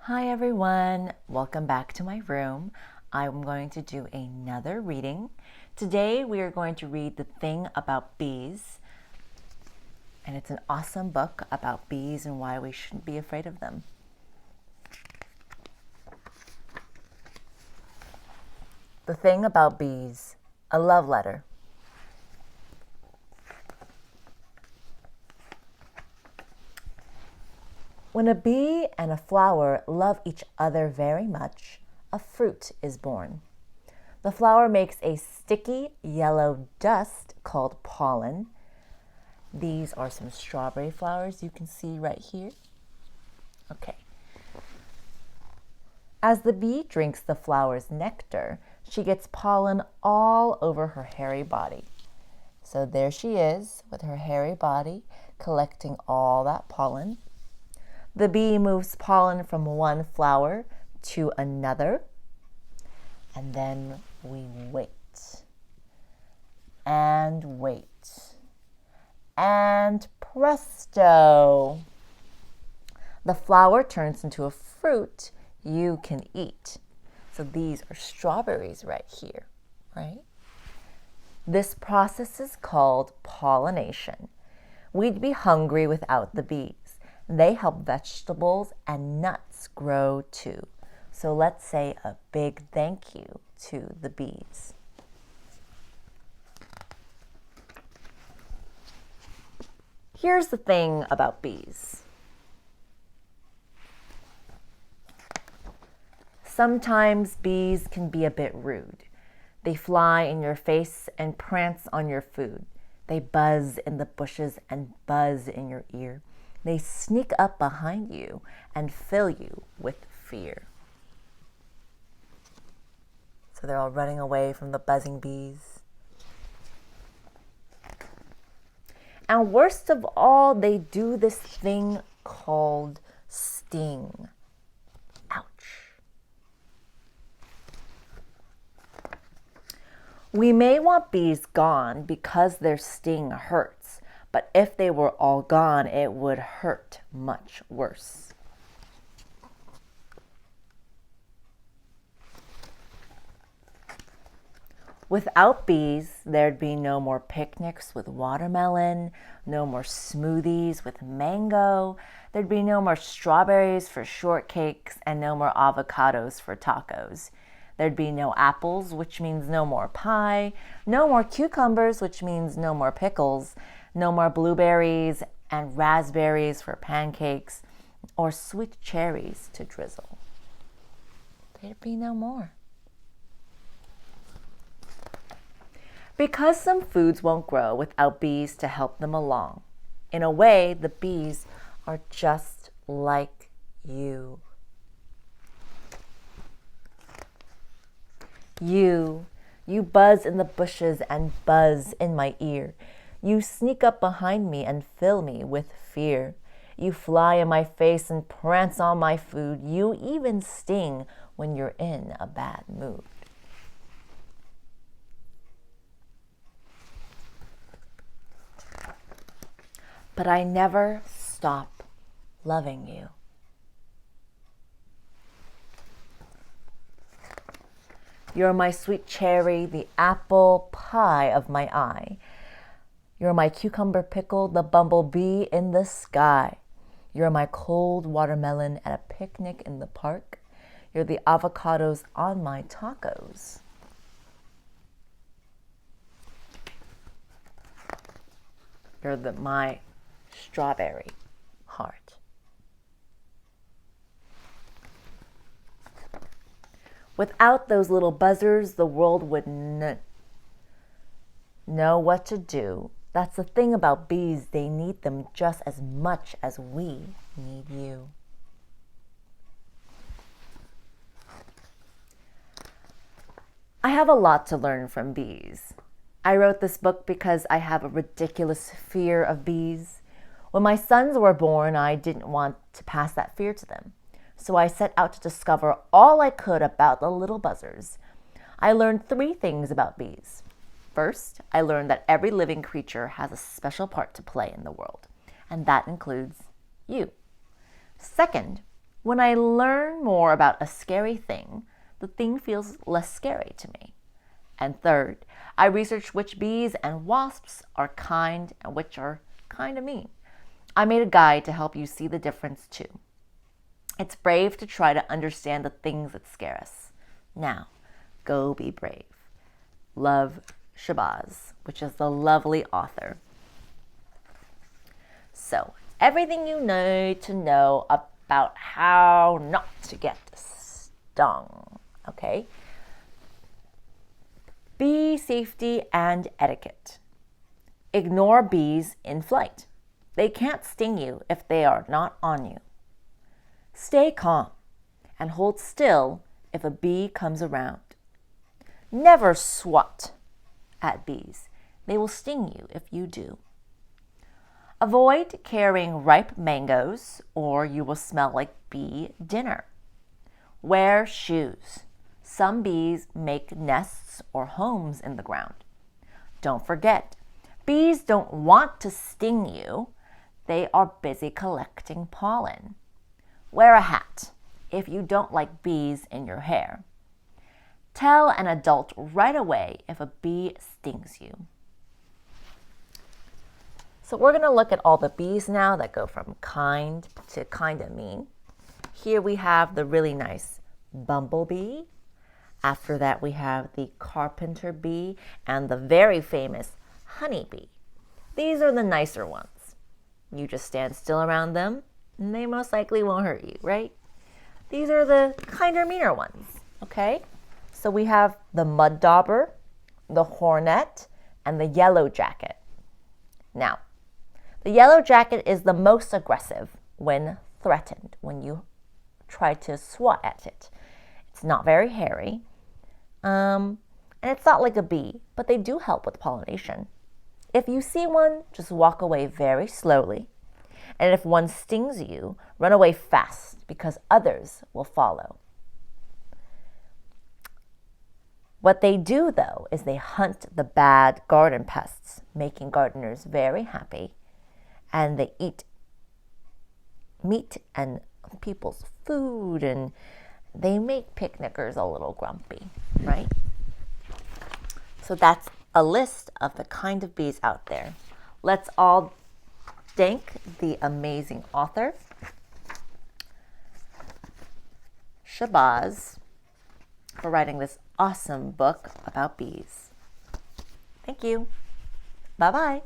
Hi everyone, welcome back to my room. I'm going to do another reading. Today we are going to read The Thing About Bees, and it's an awesome book about bees and why we shouldn't be afraid of them. The Thing About Bees, a love letter. When a bee and a flower love each other very much, a fruit is born. The flower makes a sticky yellow dust called pollen. These are some strawberry flowers you can see right here. Okay. As the bee drinks the flower's nectar, she gets pollen all over her hairy body. So there she is with her hairy body collecting all that pollen. The bee moves pollen from one flower to another, and then we wait and wait, and presto! The flower turns into a fruit you can eat. So these are strawberries right here, right? This process is called pollination. We'd be hungry without the bees. They help vegetables and nuts grow too. So let's say a big thank you to the bees. Here's the thing about bees. Sometimes bees can be a bit rude. They fly in your face and prance on your food. They buzz in the bushes and buzz in your ear. They sneak up behind you and fill you with fear. So they're all running away from the buzzing bees. And worst of all, they do this thing called sting. Ouch. We may want bees gone because their sting hurts. But if they were all gone, it would hurt much worse. Without bees, there'd be no more picnics with watermelon, no more smoothies with mango, there'd be no more strawberries for shortcakes, and no more avocados for tacos. There'd be no apples, which means no more pie, no more cucumbers, which means no more pickles, no more blueberries and raspberries for pancakes, or sweet cherries to drizzle. There'd be no more. Because some foods won't grow without bees to help them along. In a way, the bees are just like you. You buzz in the bushes and buzz in my ear. You sneak up behind me and fill me with fear. You fly in my face and prance on my food. You even sting when you're in a bad mood. But I never stop loving you. You're my sweet cherry, the apple pie of my eye. You're my cucumber pickle, the bumblebee in the sky. You're my cold watermelon at a picnic in the park. You're the avocados on my tacos. You're my strawberry heart. Without those little buzzers, the world wouldn't know what to do. That's the thing about bees. They need them just as much as we need you. I have a lot to learn from bees. I wrote this book because I have a ridiculous fear of bees. When my sons were born, I didn't want to pass that fear to them. So I set out to discover all I could about the little buzzers. I learned 3 things about bees. First, I learned that every living creature has a special part to play in the world, and that includes you. Second, When I learn more about a scary thing, the thing feels less scary to me. And third, I research which bees and wasps are kind and which are kind of mean. I made a guide to help you see the difference too. It's brave to try to understand the things that scare us. Now, go be brave. Love, Shabazz, which is the lovely author. So, everything you need to know about how not to get stung, okay? Bee safety and etiquette. Ignore bees in flight. They can't sting you if they are not on you. Stay calm and hold still if a bee comes around. Never swat at bees. They will sting you if you do. Avoid carrying ripe mangoes or you will smell like bee dinner. Wear shoes. Some bees make nests or homes in the ground. Don't forget, bees don't want to sting you. They are busy collecting pollen. Wear a hat if you don't like bees in your hair. Tell an adult right away if a bee stings you. So we're going to look at all the bees now that go from kind to kind of mean. Here we have the really nice bumblebee. After that we have the carpenter bee and the very famous honeybee. These are the nicer ones. You just stand still around them and they most likely won't hurt you, right? These are the kinder, meaner ones, okay? So we have the mud dauber, the hornet, and the yellow jacket. Now, the yellow jacket is the most aggressive when threatened, when you try to swat at it. It's not very hairy, and it's not like a bee, but they do help with pollination. If you see one, just walk away very slowly. And if one stings you, run away fast because others will follow. What they do, though, is they hunt the bad garden pests, making gardeners very happy. And they eat meat and people's food, and they make picnickers a little grumpy, right? So that's a list of the kind of bees out there. Let's all thank the amazing author, Shabazz, for writing this awesome book about bees. Thank you. Bye-bye.